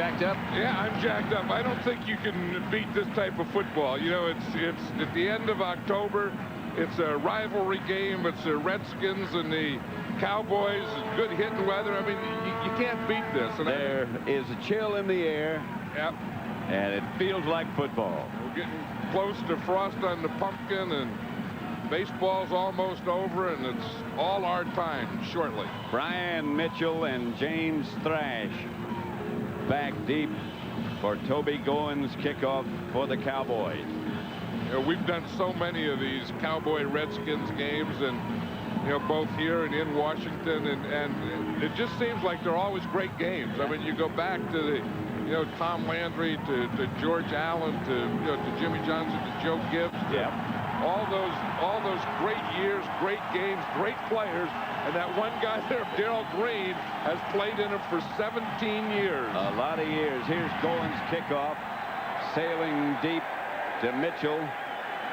jacked up? Yeah, I'm jacked up. I don't think you can beat this type of football. You know, it's at the end of October. It's a rivalry game. It's the Redskins and the Cowboys. Good hitting weather. I mean, you can't beat this. And there is a chill in the air. Yep. And it feels like football. We're getting close to frost on the pumpkin, and baseball's almost over, and it's all our time shortly. Brian Mitchell and James Thrash back deep for Toby Goins' kickoff for the Cowboys. You know, we've done so many of these Cowboy Redskins games, and you know, both here and in Washington, and it just seems like they're always great games. I mean, you go back to the, you know, Tom Landry to George Allen to Jimmy Johnson to Joe Gibbs. Yeah. All those great years, great games, great players, and that one guy there, Darrell Green, has played in them for 17 years. A lot of years. Here's Goins' kickoff, sailing deep to Mitchell,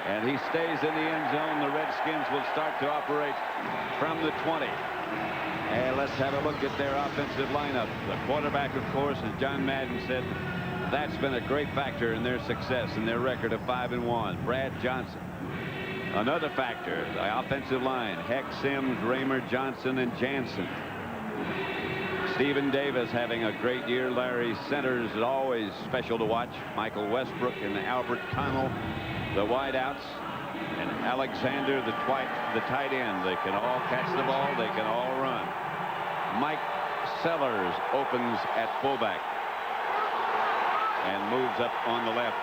and he stays in the end zone. The Redskins will start to operate from the 20. And let's have a look at their offensive lineup. The quarterback, of course, as John Madden said, that's been a great factor in their success and their record of 5-1. Brad Johnson. Another factor, the offensive line, Heck, Sims, Raymer, Johnson, and Jansen. Stephen Davis having a great year. Larry Centers is always special to watch. Michael Westbrook and Albert Connell, the wideouts. And Alexander, the tight end. They can all catch the ball. They can all run. Mike Sellers opens at fullback and moves up on the left.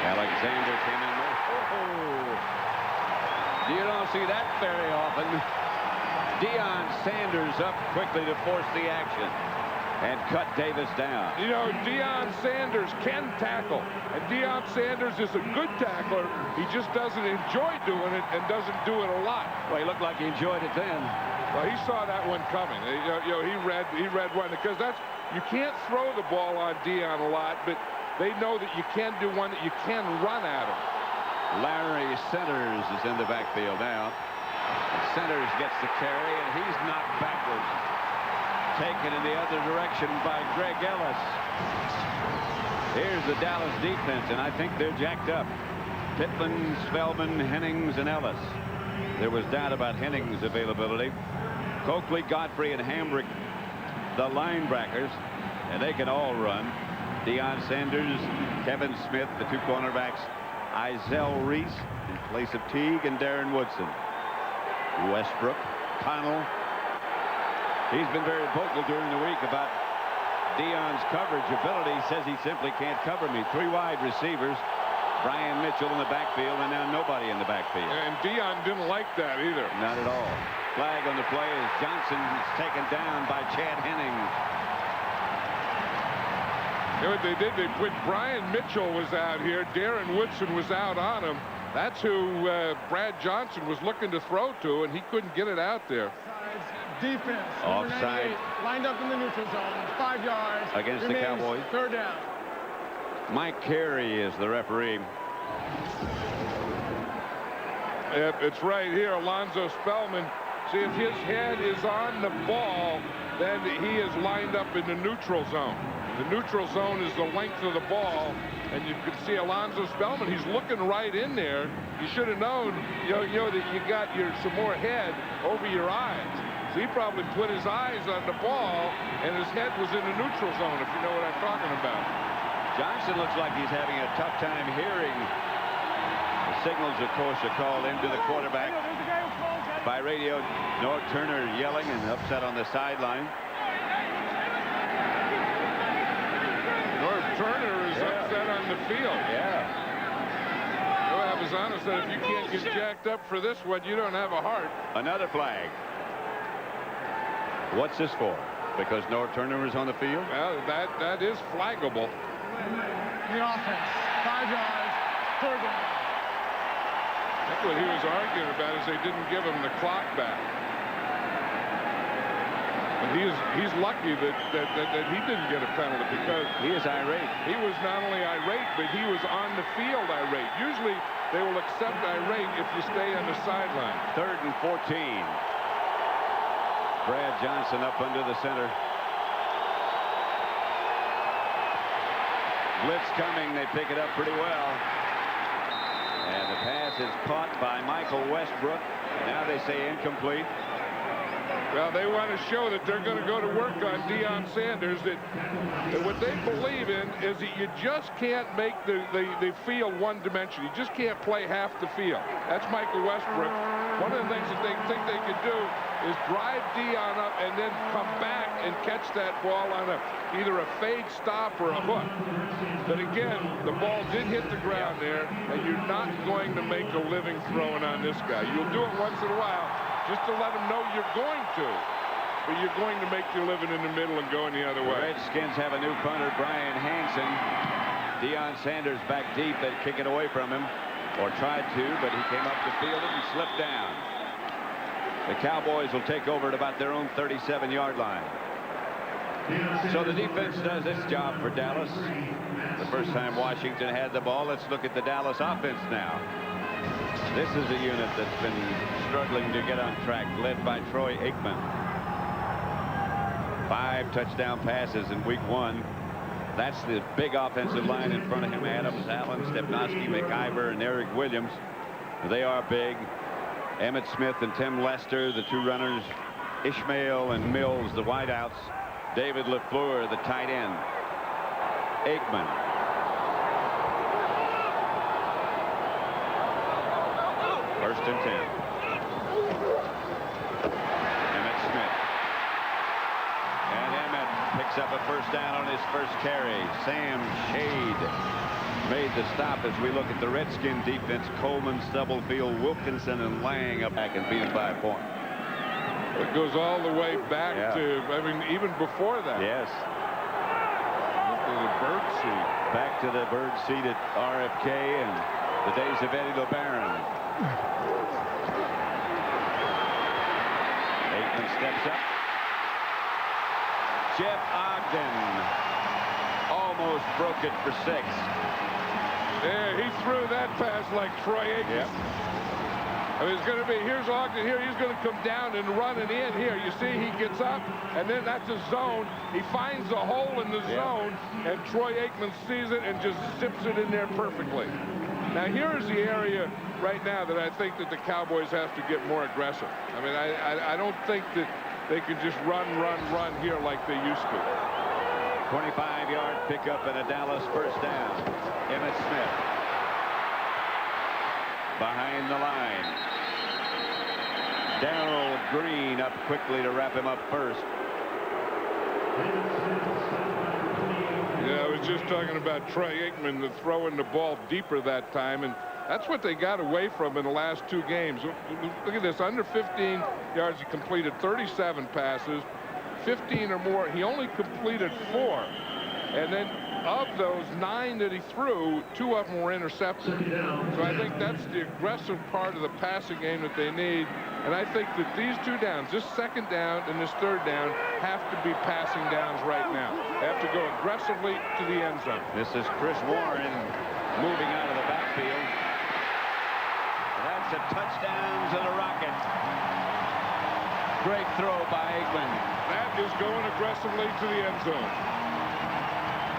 Alexander came in there. Oh, you don't see that very often. Deion Sanders up quickly to force the action and cut Davis down. You know, Deion Sanders can tackle, and Deion Sanders is a good tackler. He just doesn't enjoy doing it and doesn't do it a lot. Well, he looked like he enjoyed it then. Well, he saw that one coming. You know, he read one, because you can't throw the ball on Deion a lot, but they know that you can do one that you can run at him. Larry Centers is in the backfield now. Centers gets the carry, and he's knocked backwards. Taken in the other direction by Greg Ellis. Here's the Dallas defense, and I think they're jacked up. Pittman, Spellman, Hennings, and Ellis. There was doubt about Hennings' availability. Coakley, Godfrey, and Hambrick, the linebackers, and they can all run. Deion Sanders, Kevin Smith, the two cornerbacks, Izell Reese in place of Teague, and Darren Woodson. Westbrook, Connell. He's been very vocal during the week about Deion's coverage ability. He says he simply can't cover me. 3 wide receivers. Brian Mitchell in the backfield, and now nobody in the backfield. And Deion didn't like that either. Not at all. Flag on the play as Johnson is taken down by Chad Hennings. You know what they did? They put Brian Mitchell was out here. Darren Woodson was out on him. That's who Brad Johnson was looking to throw to, and he couldn't get it out there. Defense. Offside. Lined up in the neutral zone. 5 yards. Against the Cowboys. 3rd down. Mike Carey is the referee. Yep, it's right here. Alonzo Spellman. See, if his head is on the ball, then he is lined up in the neutral zone. The neutral zone is the length of the ball, and you can see Alonzo Spellman. He's looking right in there. You should have known, you know that you got some more head over your eyes. So he probably put his eyes on the ball, and his head was in the neutral zone, if you know what I'm talking about. Johnson looks like he's having a tough time hearing. The signals, of course, are called into the quarterback by radio. North Turner yelling and upset on the sideline. North Turner is upset on the field. Yeah. Well, I was honest that if you can't get jacked up for this one, you don't have a heart. Another flag. What's this for? Because North Turner is on the field? Well, that is flaggable. The offense. 5 yards. 3rd down. That's what he was arguing about, is they didn't give him the clock back. And he's lucky that he didn't get a penalty, because he is irate. He was not only irate, but he was on the field irate. Usually they will accept irate if you stay on the sideline. 3rd and 14. Brad Johnson up under the center. Blitz coming. They pick it up pretty well. And the pass is caught by Michael Westbrook. Now they say incomplete. Well, they want to show that they're going to go to work on Deion Sanders. That what they believe in is that you just can't make the field one-dimensional. You just can't play half the field. That's Michael Westbrook. One of the things that they think they can do is drive Deion up and then come back and catch that ball on either a fade stop or a hook. But again, the ball did hit the ground there, and you're not going to make a living throwing on this guy. You'll do it once in a while, just to let them know you're going to. But you're going to make your living in the middle and going the other way. The Redskins have a new punter, Brian Hansen. Deion Sanders back deep. They'd kick it away from him, or tried to, but he came up the field and slipped down. The Cowboys will take over at about their own 37-yard line. So the defense does its job for Dallas. The first time Washington had the ball. Let's look at the Dallas offense now. This is a unit that's been struggling to get on track, led by Troy Aikman. 5 touchdown passes in week 1. That's the big offensive line in front of him. Adams, Allen, Stepnoski, McIver, and Eric Williams. They are big. Emmitt Smith and Tim Lester, the 2 runners. Ishmael and Mills, the wideouts. David LaFleur, the tight end. Aikman. First and 10. Emmitt Smith. And Emmitt picks up a first down on his first carry. Sam Shade made the stop as we look at the Redskin defense. Coleman, Stubblefield, Wilkinson, and Lang up back and beat him by a point. It goes all the way back to, I mean, even before that. Yes. The bird seat. Back to the bird seat at RFK and the days of Eddie LeBaron. Aikman steps up. Jeff Ogden almost broke it for 6. Yeah, he threw that pass like Troy Aikman. Yep. I mean, it's going to be, here's Ogden here. He's going to come down and run it in here. You see, he gets up, and then that's a zone. He finds a hole in the zone, and Troy Aikman sees it and just zips it in there perfectly. Now, here's the area right now that I think that the Cowboys have to get more aggressive. I mean, I don't think that they can just run here like they used to. 25-yard pickup and a Dallas first down. Emmitt Smith behind the line. Darrell Green up quickly to wrap him up first. Yeah, I was just talking about Troy Aikman throwing the ball deeper that time, and that's what they got away from in the last 2 games. Look at this, under 15 yards, he completed 37 passes, 15 or more. He only completed 4, and then of those 9 that he threw, 2 of them were intercepted. So I think that's the aggressive part of the passing game that they need. And I think that these 2 downs, this second down and this third down, have to be passing downs right now. They have to go aggressively to the end zone. This is Chris Warren moving out of the backfield. That's a touchdown to the Rockets. Great throw by Aikman. That is going aggressively to the end zone.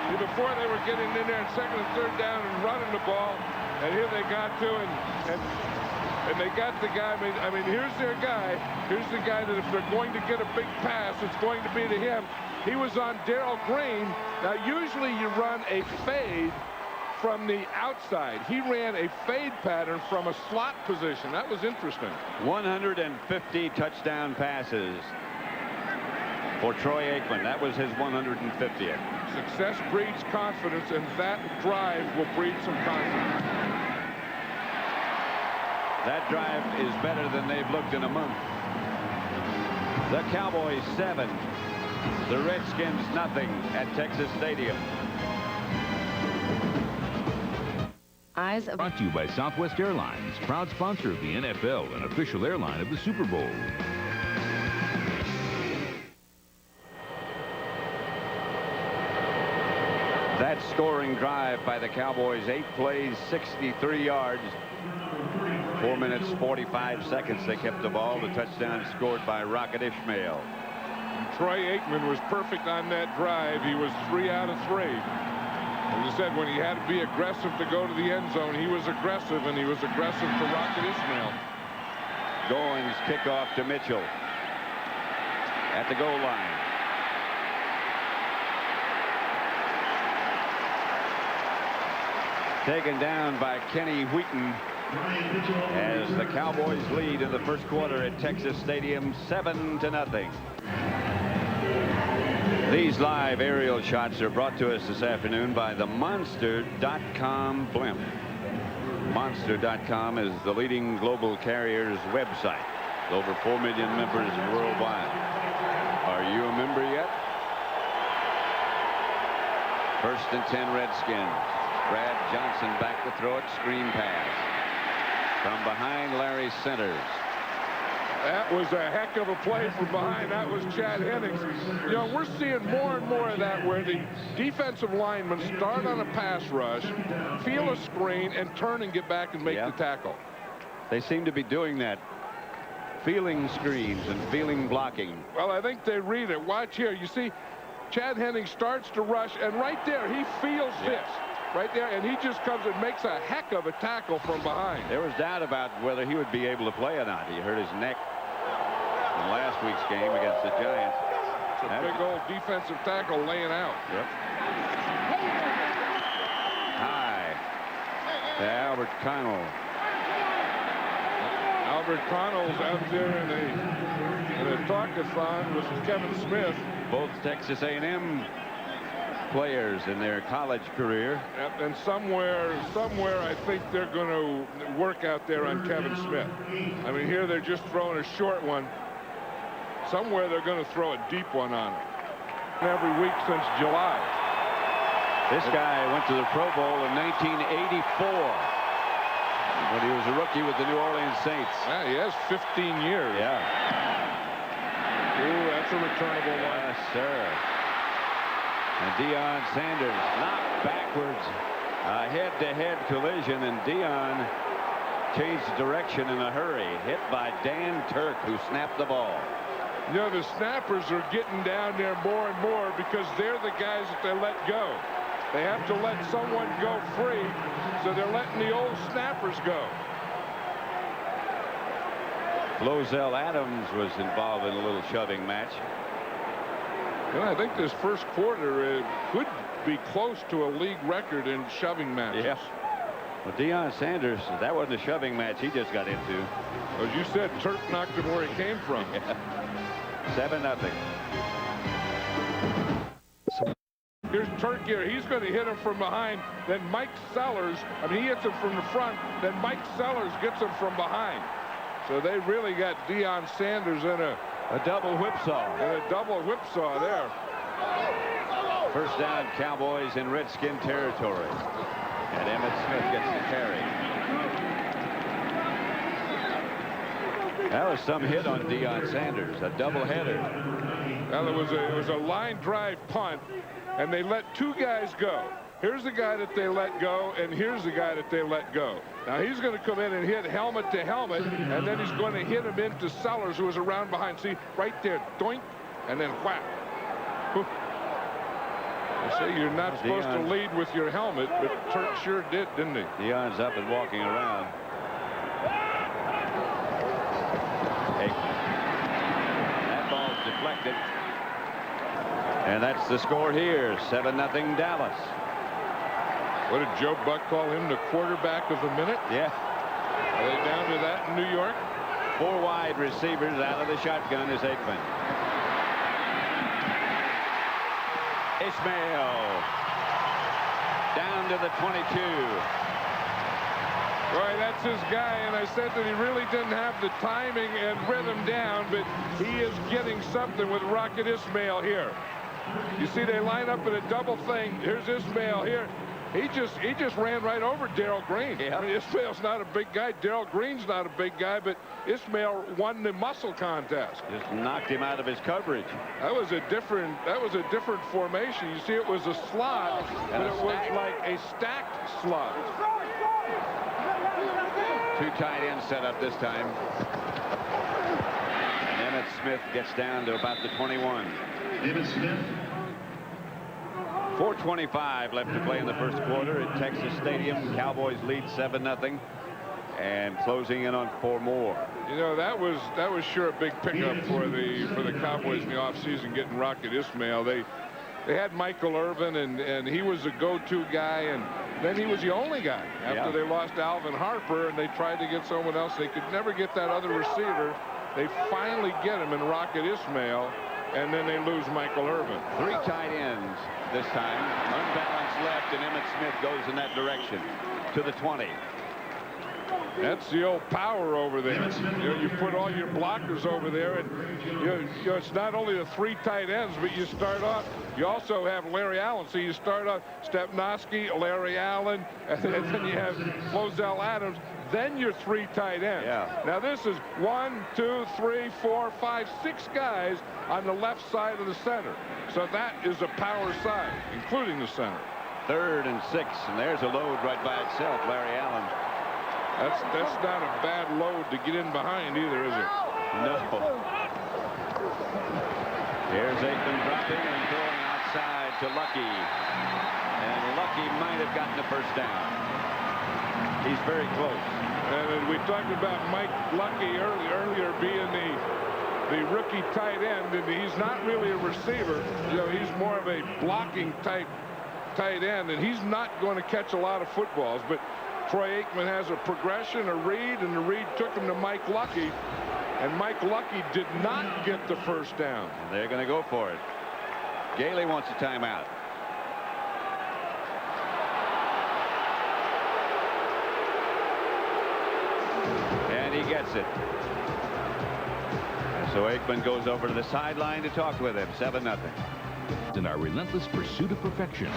Before they were getting in there in second and third down and running the ball, and here they got to, and they got the guy. I mean, here's their guy. Here's the guy that if they're going to get a big pass, it's going to be to him. He was on Darrell Green. Now, usually you run a fade from the outside. He ran a fade pattern from a slot position. That was interesting. 150 touchdown passes for Troy Aikman. That was his 150th. Success breeds confidence, and that drive will breed some confidence. That drive is better than they've looked in a month. The Cowboys 7, the Redskins nothing at Texas Stadium. Brought to you by Southwest Airlines, proud sponsor of the NFL and official airline of the Super Bowl. That scoring drive by the Cowboys, 8 plays, 63 yards. 4 minutes, 45 seconds they kept the ball. The touchdown scored by Rocket Ismail. Troy Aikman was perfect on that drive. He was 3 out of 3. As I said, when he had to be aggressive to go to the end zone, he was aggressive, and he was aggressive to Rocket Ismail. Goins kickoff to Mitchell at the goal line. Taken down by Kenny Wheaton as the Cowboys lead in the first quarter at Texas Stadium 7-0. These live aerial shots are brought to us this afternoon by the Monster.com blimp. Monster.com is the leading global carrier's website. Over 4 million members worldwide. Are you a member yet? 1st and 10 Redskins. Brad Johnson back to throw it. Screen pass. From behind, Larry Centers. That was a heck of a play from behind. That was Chad Hennings. You know, we're seeing more and more of that where the defensive linemen start on a pass rush, feel a screen, and turn and get back and make the tackle. They seem to be doing that. Feeling screens and feeling blocking. Well, I think they read it. Watch here. You see, Chad Hennings starts to rush, and right there, he feels this. Right there, and he just comes and makes a heck of a tackle from behind. There was doubt about whether he would be able to play or not. He hurt his neck in last week's game against the Giants. It's a big old defensive tackle laying out. Yep. High to Albert Connell. Albert Connell's out there in a talkathon with Kevin Smith. Both Texas A&M players in their college career. Yep, and somewhere I think they're going to work out there on Kevin Smith. I mean, here they're just throwing a short one. Somewhere they're going to throw a deep one on him. Every week since July. This guy went to the Pro Bowl in 1984 when he was a rookie with the New Orleans Saints. Yeah, he has 15 years. Yeah. Ooh, that's a returnable one. Yes, sir. And Deion Sanders knocked backwards. A head-to-head collision, and Deion changed direction in a hurry. Hit by Dan Turk, who snapped the ball. You know, the snappers are getting down there more and more because they're the guys that they let go. They have to let someone go free, so they're letting the old snappers go. Lozelle Adams was involved in a little shoving match. And I think this first quarter could be close to a league record in shoving matches. Yeah. Well, Deion Sanders, that wasn't a shoving match he just got into. As you said, Turk knocked him where he came from. 7-0. Here's Turk here. He's going to hit him from behind. Then Mike Sellers, I mean, he hits him from the front. Then Mike Sellers gets him from behind. So they really got Deion Sanders in a double whipsaw. And a double whipsaw there. First down, Cowboys in Redskin territory. And Emmitt Smith gets the carry. That was some hit on Deion Sanders, a doubleheader. Well, it was a line drive punt, and they let two guys go. Here's the guy that they let go, and here's the guy that they let go. Now he's going to come in and hit helmet to helmet, and then he's going to hit him into Sellers, who was around behind. See, right there, doink, and then whack. I say you're not supposed to lead with your helmet, but Turk sure did, didn't he? Deion's up and walking around. Hey. That ball's deflected. And that's the score here, 7-0 Dallas. What did Joe Buck call him, the quarterback of the minute? Yeah. Are they down to that in New York? 4 wide receivers out of the shotgun is Aikman. Ismail down to the 22. Boy, that's his guy, and I said that he really didn't have the timing and rhythm down, but he is getting something with Rocket Ismail here. You see, they line up in a double thing. Here's Ismail here. He just ran right over Darrell Green. Yeah. I mean, Ismail's not a big guy. Darrell Green's not a big guy, but Ismail won the muscle contest. Just knocked him out of his coverage. That was a different formation. You see, it was a slot, but it was like a stacked slot. Two tight ends set up this time. And Emmitt Smith gets down to about the 21. Emmitt Smith. 4:25 left to play in the first quarter at Texas Stadium. Cowboys lead 7-0 and closing in on 4 more. You know, that was sure a big pickup for the Cowboys in the offseason, getting Rocket Ismail. They had Michael Irvin, and he was a go-to guy, and then he was the only guy after they lost Alvin Harper, and they tried to get someone else. They could never get that other receiver. They finally get him in Rocket Ismail, and then they lose Michael Irvin. 3 tight ends this time. Unbalanced left, and Emmitt Smith goes in that direction to the 20. That's the old power over there. You know, you put all your blockers over there, and you know, it's not only the 3 tight ends, but you start off. You also have Larry Allen, so you start off Stepnoski, Larry Allen, and then you have Flozell Adams. Then your 3 tight ends. Yeah. Now this is 1, 2, 3, 4, 5, 6 guys on the left side of the center. So that is a power side, including the center. 3rd and 6, and there's a load right by itself. Larry Allen. That's not a bad load to get in behind either, is it? No. Here's Aikman dropping and throwing outside to Lucky. And Lucky might have gotten the first down. He's very close. And we talked about Mike Lucky earlier being the rookie tight end, and he's not really a receiver. You know, he's more of a blocking type tight end, and he's not going to catch a lot of footballs. But Troy Aikman has a progression, a read, and the read took him to Mike Lucky, and Mike Lucky did not get the first down. And they're going to go for it. Gailey wants a timeout. And he gets it. And so Aikman goes over to the sideline to talk with him. 7-0. In our relentless pursuit of perfection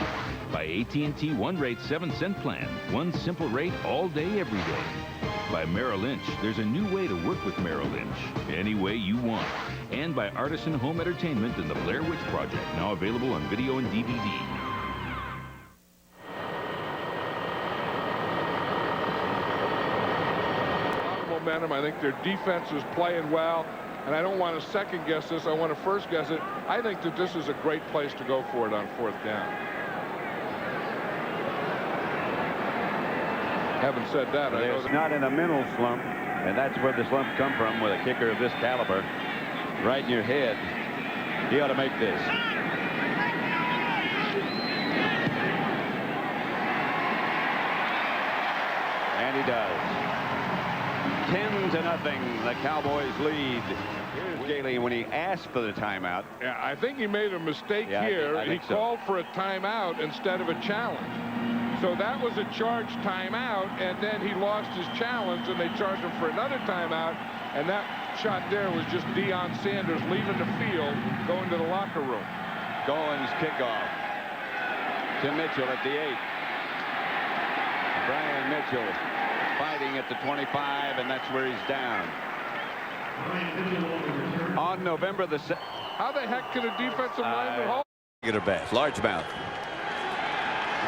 by AT&T One Rate 7-cent plan. One simple rate all day, every day. By Merrill Lynch, there's a new way to work with Merrill Lynch, any way you want. And by Artisan Home Entertainment and the Blair Witch Project, now available on video and DVD. Momentum. I think their defense is playing well, and I don't want to second guess this. I want to first guess it. I think that this is a great place to go for it on 4th down. Having said that, I know it's not in a mental slump, and that's where the slumps come from with a kicker of this caliber. Right in your head. He ought to make this. And he does. 10-0, the Cowboys lead. Here's Gailey when he asked for the timeout. Yeah, I think he made a mistake here. I think he called for a timeout instead of a challenge. So that was a charged timeout, and then he lost his challenge, and they charged him for another timeout, and that shot there was just Deion Sanders leaving the field, going to the locker room. Goins kickoff to Mitchell at the 8. Brian Mitchell fighting at the 25, and that's where he's down. On November the 7th. How the heck can a defensive lineman hold? Get her back. Largemouth.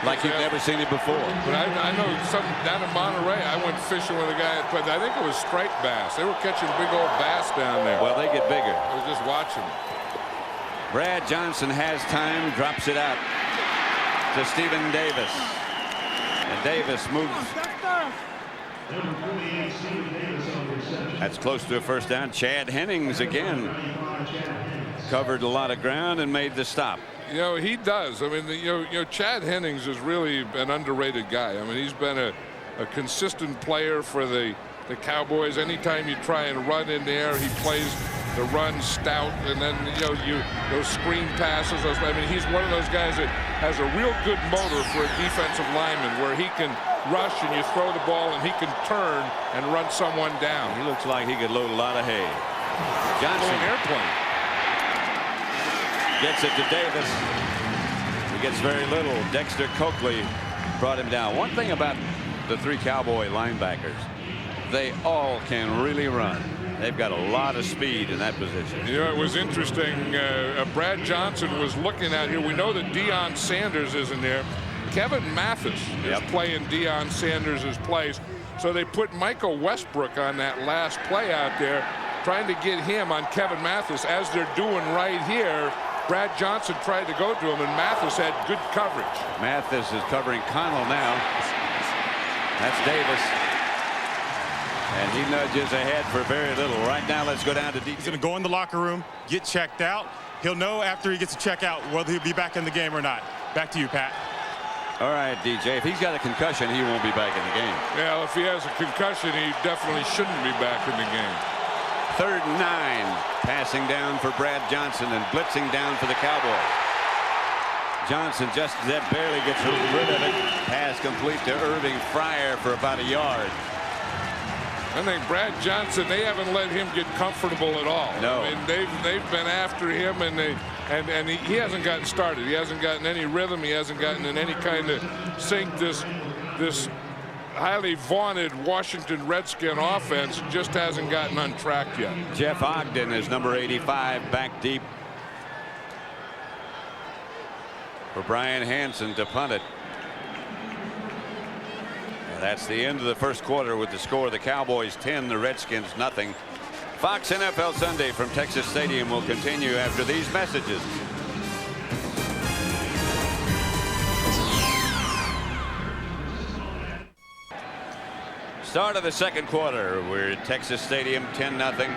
Like you've never seen it before. But I know some down in Monterey, I went fishing with a guy, but I think it was striped bass. They were catching big old bass down there. Well, they get bigger. I was just watching. Brad Johnson has time, drops it out to Stephen Davis. And Davis moves. That's close to a first down. Chad Hennings again covered a lot of ground and made the stop. You know, he does. I mean, you know, Chad Hennings is really an underrated guy. I mean, he's been a consistent player for the Cowboys. Anytime you try and run in there, he plays the run stout, and then, you know, those screen passes. I mean, he's one of those guys that has a real good motor for a defensive lineman, where he can rush and you throw the ball and he can turn and run someone down. He looks like he could load a lot of hay. Johnson airplane. Gets it to Davis. He gets very little. Dexter Coakley brought him down. One thing about the 3 Cowboy linebackers, they all can really run. They've got a lot of speed in that position. You know, it was interesting. Brad Johnson was looking out here. We know that Deion Sanders is in there. Kevin Mathis is playing Deion Sanders' place. So they put Michael Westbrook on that last play out there, trying to get him on Kevin Mathis, as they're doing right here. Brad Johnson tried to go to him, and Mathis had good coverage. Mathis is covering Connell now. That's Davis. And he nudges ahead for very little. Right now, let's go down to DJ. He's going to go in the locker room, get checked out. He'll know after he gets a check out whether he'll be back in the game or not. Back to you, Pat. All right, DJ. If he's got a concussion, he won't be back in the game. Yeah, if he has a concussion, he definitely shouldn't be back in the game. 3rd and 9. Passing down for Brad Johnson and blitzing down for the Cowboys. Johnson just barely gets rid of it. Pass complete to Irving Fryer for about a yard. I think Brad Johnson, they haven't let him get comfortable at all. No. I mean, they've been after him, and he hasn't gotten started. He hasn't gotten any rhythm. He hasn't gotten in any kind of sync. This highly vaunted Washington Redskin offense just hasn't gotten on track yet. Jeff Ogden is number 85, back deep for Brian Hansen to punt it. And that's the end of the first quarter with the score: the Cowboys 10, the Redskins nothing. Fox NFL Sunday from Texas Stadium will continue after these messages. Start of the second quarter. We're at Texas Stadium, 10-0.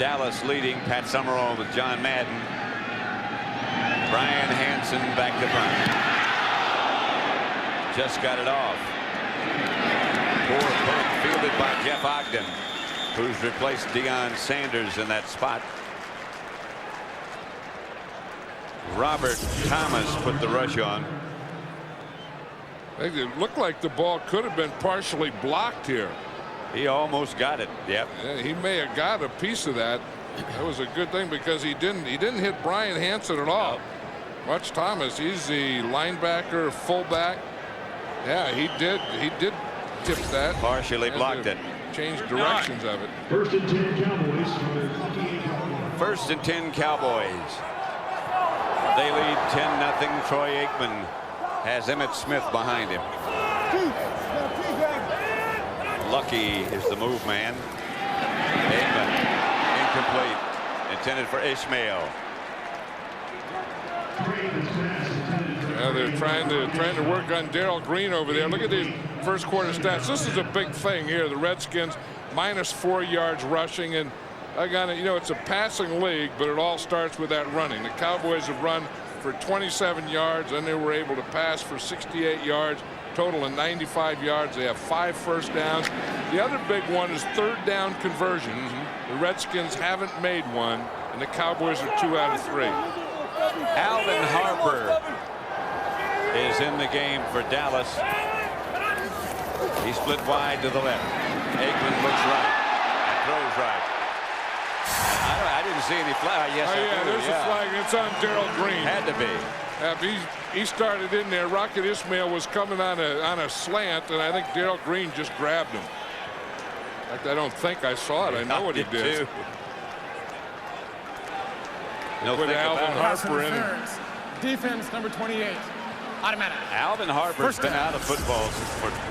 Dallas leading. Pat Summerall with John Madden. Brian Hansen back to punt. Just got it off. Poor punt fielded by Jeff Ogden, who's replaced Deion Sanders in that spot. Robert Thomas put the rush on. It looked like the ball could have been partially blocked here. He almost got it. Yep. Yeah, he may have got a piece of that. That was a good thing, because he didn't hit Brian Hansen at all. Watch Thomas. He's the linebacker, fullback. Yeah, he did tip that. Partially blocked it. Change directions of it. 1st and 10 Cowboys. 1st and 10 Cowboys. They lead 10-0. Troy Aikman has Emmett Smith behind him. Lucky is the move man. Aikman incomplete. Intended for Ishmael. Yeah, they're trying to work on Darrell Green over there. Look at these first quarter stats. This is a big thing here. The Redskins -4 yards rushing, and it's a passing league, but it all starts with that running. The Cowboys have run for 27 yards, and they were able to pass for 68 yards, total of 95 yards. They have 5 first downs. The other big one is 3rd down conversions. The Redskins haven't made one, and the Cowboys are 2 out of 3. Alvin Harper is in the game for Dallas. He split wide to the left. Aikman looks right and throws right. I didn't see any flag. Yes, there's a flag. It's on Darrell Green. Had to be. He started in there. Rocket Ismail was coming on a slant, and I think Darrell Green just grabbed him. In fact, I don't think I saw it. I know what he did. Too. No, put Alvin Harper in. Defense number 28. Automatic. Alvin Harper's been out of football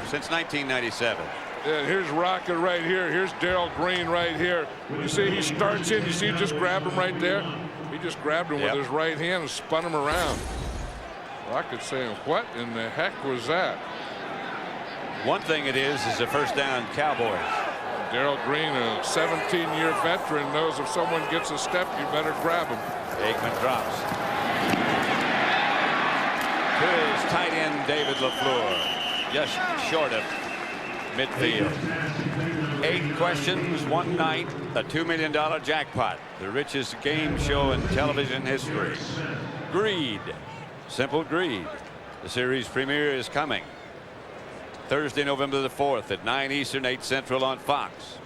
since 1997. Yeah, here's Rocket right here. Here's Darrell Green right here. You see he starts in. You see he just grabbed him right there. He just grabbed him with his right hand and spun him around. Rocket saying, what in the heck was that? One thing it is a first down Cowboys. Darrell Green, a 17-year veteran, knows if someone gets a step, you better grab him. Aikman drops. To his tight end, David LaFleur. Just short of midfield. 8 questions, 1 night, a $2 million jackpot. The richest game show in television history. Greed. Simple greed. The series premiere is coming Thursday, November the 4th at 9 Eastern, 8 Central on Fox.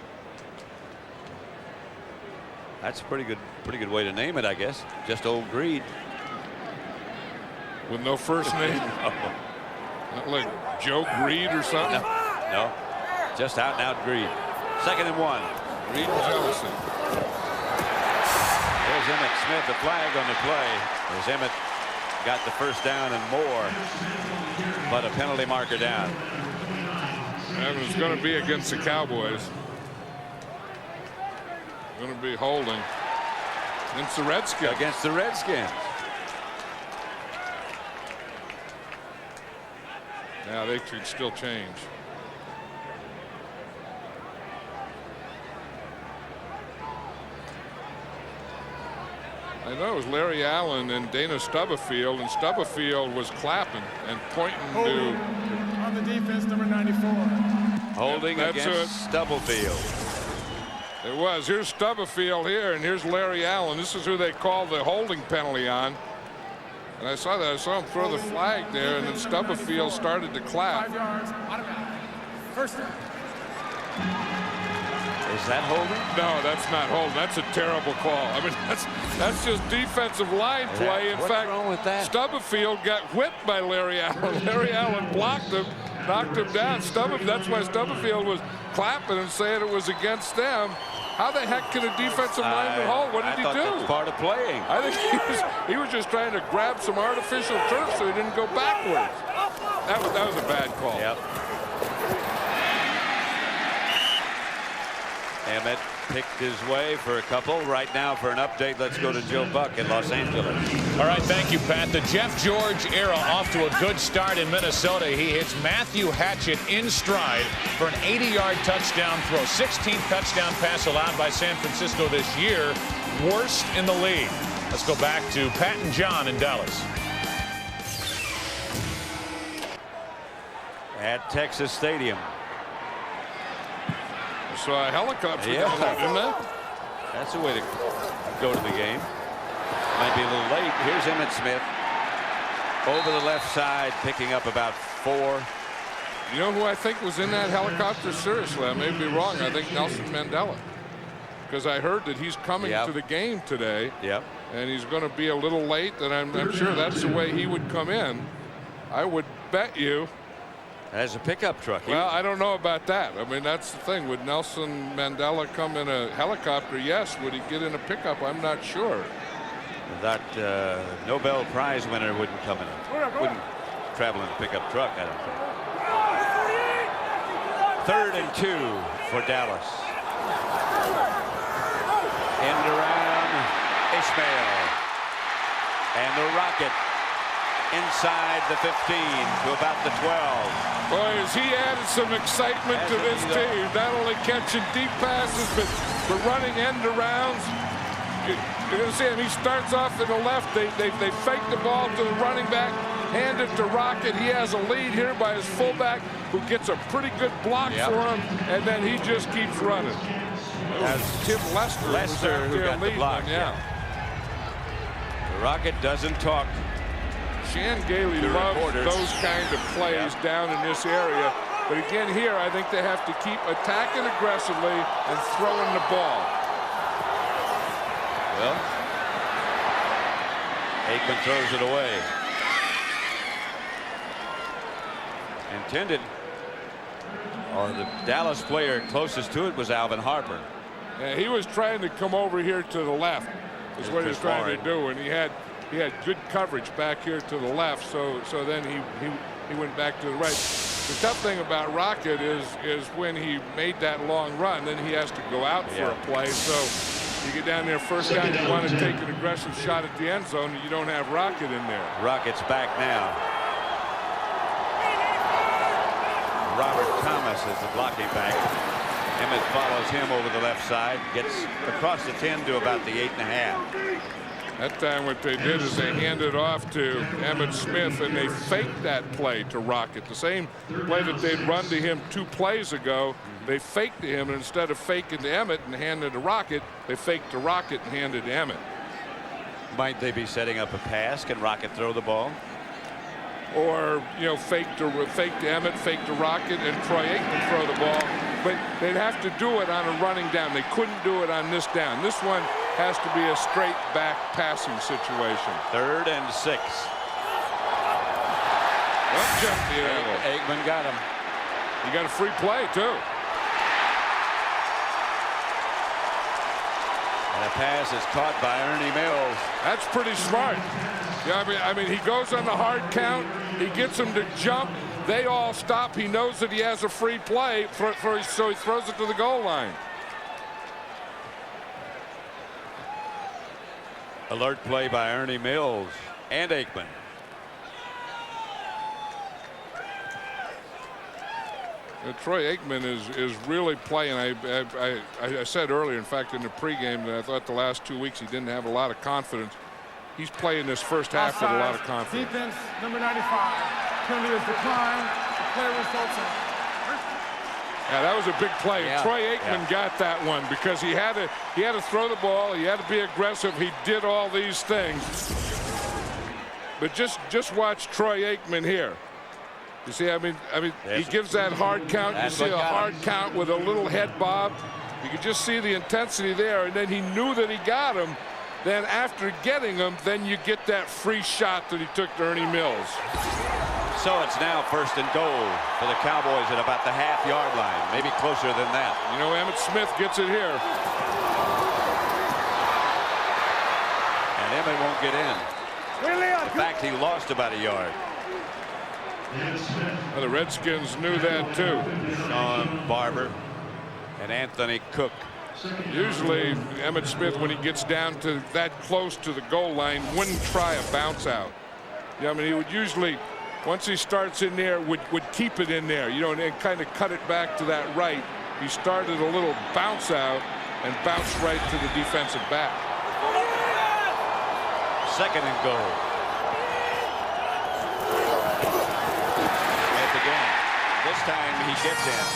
That's a pretty good way to name it, I guess. Just old greed. With no first name. Not like Joe Greed or something. No. Just out and out greed. 2nd and 1. Greed and jealousy. There's Emmett Smith, a flag on the play. As Emmett got the first down and more, but a penalty marker down. And it's going to be against the Cowboys. Going to be holding against the Redskins. Against the Redskins. Yeah, they could still change. I know it was Larry Allen and Dana Stubblefield, and Stubblefield was clapping and pointing to. On the defense, number 94. Holding against Stubblefield. It was. Here's Stubblefield here, and here's Larry Allen. This is who they called the holding penalty on. And I saw that. I saw him throw the flag there, and then Stubblefield started to clap. 5 yards, automatic. First down. Is that holding? No, that's not holding. That's a terrible call. I mean, that's just defensive line play. In fact, wrong with that? Stubblefield got whipped by Larry Allen. Larry Allen blocked him, knocked him down. That's why Stubblefield was clapping and saying it was against them. How the heck can a defensive lineman hold? What did he do? That's part of playing. I think he was just trying to grab some artificial turf so he didn't go backwards. That was a bad call. Yep. Emmett picked his way for a couple. Right now, for an update, let's go to Joe Buck in Los Angeles. All right, thank you, Pat. The Jeff George era off to a good start in Minnesota. He hits Matthew Hatchett in stride for an 80-yard touchdown throw. 16th touchdown pass allowed by San Francisco this year. Worst in the league. Let's go back to Pat and John in Dallas. At Texas Stadium. So a helicopter, Yeah. Isn't that? That's a way to go to the game. Might be a little late. Here's Emmitt Smith over the left side, picking up about 4. You know who I think was in that helicopter? Seriously, I may be wrong. I think Nelson Mandela, because I heard that he's coming to the game today. Yep. And he's going to be a little late, and I'm sure that's the way he would come in. I would bet you. As a pickup truck. Well, I don't know about that. I mean, that's the thing. Would Nelson Mandela come in a helicopter? Yes. Would he get in a pickup? I'm not sure. That Nobel Prize winner wouldn't come in. Wouldn't travel in a pickup truck, I don't think. 3rd and 2 for Dallas. End around Ishmael. And the rocket inside the 15 to about the 12. Boy, has he added some excitement to this team. Not only catching deep passes, but running end arounds. You're going to see him. He starts off in the left. They fake the ball to the running back, hand it to Rocket. He has a lead here by his fullback, who gets a pretty good block for him, and then he just keeps running. That's Tim Lester who got the block. Yeah. The Rocket doesn't talk. Shan Gailey loves those kind of plays down in this area. But again, here, I think they have to keep attacking aggressively and throwing the ball. Well, Aikman throws it away. Intended. Or the Dallas player closest to it was Alvin Harper. Yeah, he was trying to come over here to the left. Is what he was trying to do, and he had good coverage back here to the left. So then he went back to the right. The tough thing about Rocket is when he made that long run, then he has to go out for a play. So you get down there first down, you want to take an aggressive shot at the end zone, and you don't have Rocket in there. Rocket's back now. Robert Thomas is the blocking back. Emmett follows him over the left side, gets across the 10 to about the 8.5. That time what they did is they handed off to Emmitt Smith, and they faked that play to Rocket. The same play that they'd run to him 2 plays ago, they faked to him, and instead of faking to Emmett and handed to Rocket, they faked to Rocket and handed to Emmett. Might they be setting up a pass? Can Rocket throw the ball? Or, you know, fake to Emmett, fake to Rocket, and Troy Aikman throw the ball. But they'd have to do it on a running down. They couldn't do it on this down. This one has to be a straight back passing situation. 3rd and 6. Well, jump the angle. Aikman got him. You got a free play, too. And a pass is caught by Ernie Mills. That's pretty smart. Yeah, I mean, he goes on the hard count. He gets him to jump. They all stop. He knows that he has a free play, so he throws it to the goal line. Alert play by Ernie Mills and Aikman. Troy Aikman is really playing. I said earlier, in fact, in the pregame, that I thought the last 2 weeks he didn't have a lot of confidence. He's playing this first half with a lot of confidence. Defense, number 95. Penalty is declined. The play results in. Yeah, that was a big play. Yeah. Troy Aikman got that one because he had to throw the ball. He had to be aggressive. He did all these things. But just watch Troy Aikman here. You see, I mean, he gives that hard count. You see a hard count with a little head bob. You can just see the intensity there, and then he knew that he got him. Then after getting him, then you get that free shot that he took to Ernie Mills. So it's now 1st and goal for the Cowboys at about the half-yard line, maybe closer than that. You know, Emmitt Smith gets it here. And Emmitt won't get in. In fact, he lost about a yard. Well, the Redskins knew that too. Sean Barber and Anthony Cook. Usually Emmitt Smith, when he gets down to that close to the goal line, wouldn't try a bounce out. Yeah, I mean, he would usually, once he starts in there, would keep it in there, you know, and kind of cut it back to that right. He started a little bounce out and bounced right to the defensive back. 2nd and goal. This time he gets in.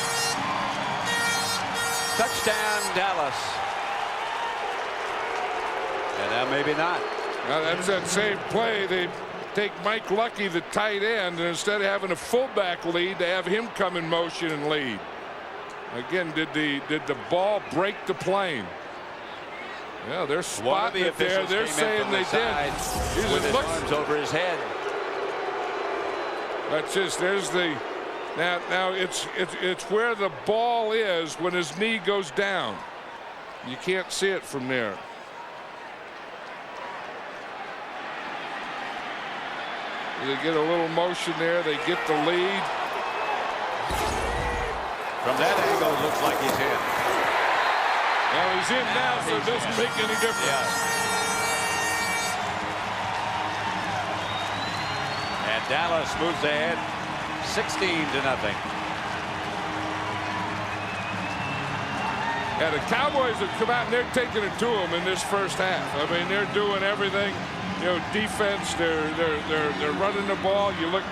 Touchdown, Dallas. And now maybe not. Now that's that same play. They take Mike Lucky, the tight end, and instead of having a fullback lead, they have him come in motion and lead. Again, did the ball break the plane? Yeah, they're spotting it there. They're saying they did. With his arms over his head. That's just, there's the. Now it's where the ball is when his knee goes down. You can't see it from there. They get a little motion there. They get the lead. From that angle, it looks like he's in. Well, he's in now, so it doesn't make any difference. Yeah. And Dallas moves ahead 16-0. Yeah, the Cowboys have come out and they're taking it to them in this first half. I mean, they're doing everything. You know, defense. They're running the ball. You look,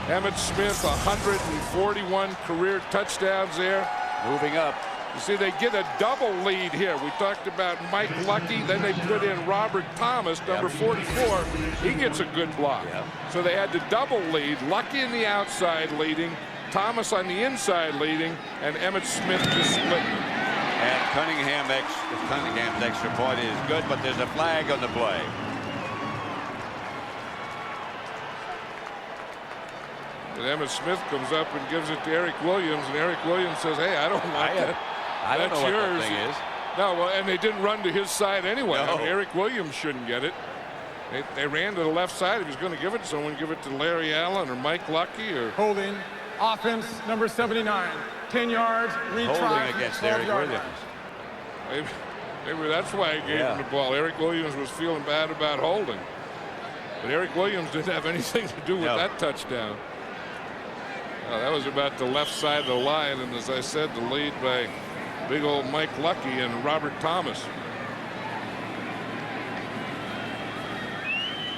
Emmitt Smith, 141 career touchdowns there. Moving up. You see, they get a double lead here. We talked about Mike Lucky. Then they put in Robert Thomas, number 44. He gets a good block. Yep. So they had the double lead. Lucky in the outside leading, Thomas on the inside leading, and Emmitt Smith just splitting them. And Cunningham's extra point is good, but there's a flag on the play. And Emmitt Smith comes up and gives it to Eric Williams, and Eric Williams says, "Hey, I don't want that. I don't know what that thing is." No, well, and they didn't run to his side anyway. No. I mean, Eric Williams shouldn't get it. They ran to the left side. If he was going to give it to someone, give it to Larry Allen or Mike Lucky or. Holding. Offense, number 79. 10 yards. Retry. Holding against Eric Williams. Maybe that's why he gave him the ball. Eric Williams was feeling bad about holding. But Eric Williams didn't have anything to do with that touchdown. That was about the left side of the line, and as I said, the lead by big old Mike Lucky and Robert Thomas.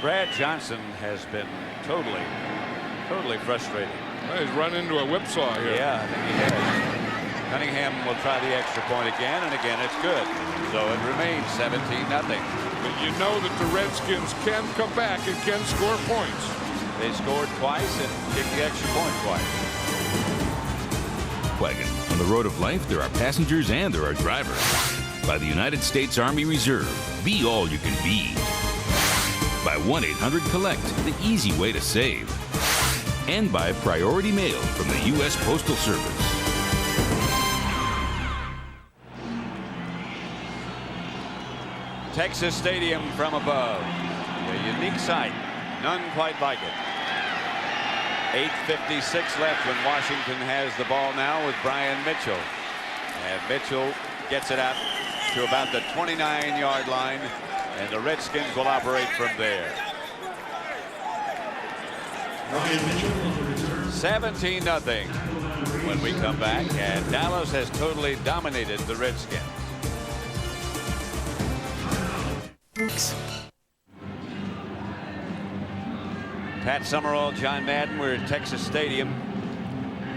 Brad Johnson has been totally frustrated. Well, he's run into a whipsaw here. Yeah, I think he has. Cunningham will try the extra point again, and again it's good. So it remains 17-0. But you know that the Redskins can come back and can score points. They scored twice and kicked the extra point twice. Wagon. On the road of life, there are passengers and there are drivers. By the United States Army Reserve, be all you can be. By 1-800-COLLECT, the easy way to save. And by Priority Mail from the U.S. Postal Service. Texas Stadium from above. A unique sight. None quite like it. 8:56 left when Washington has the ball now with Brian Mitchell. And Mitchell gets it out to about the 29-yard line, and the Redskins will operate from there. 17-0 when we come back, and Dallas has totally dominated the Redskins. Pat Summerall, John Madden, we're at Texas Stadium,